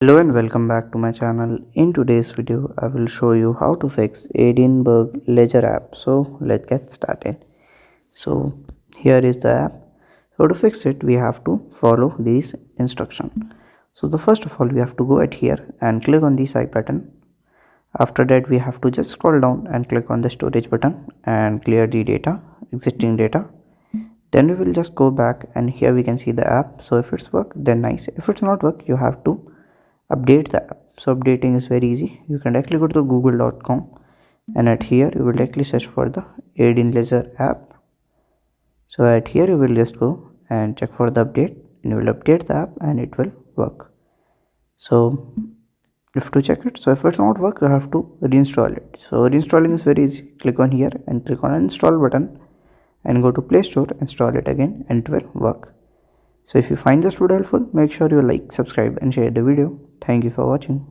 Hello and welcome back to my channel. In today's video, I will show you how to fix Edinburgh Ledger app. So let's get started. So here is the app. So to fix it, we have to follow these instructions. So the first of all, we have to go at here and click on the side button. After that, we have to just scroll down and click on the storage button and clear the data, existing data. Then we will just go back and here we can see the app. So if it's work, then nice. If it's not work, you have to update the app. So updating is very easy. You can directly go to google.com and at here you will directly search for the Edin Ledger app. So at here you will just go and check for the update and you will update the app and it will work. So if to check it, so if it's not work, you have to reinstall it. So reinstalling is very easy. Click on here and click on install button and go to Play Store, install it again and it will work. So if you find this video helpful, make sure you like, subscribe and share the video. Thank you for watching.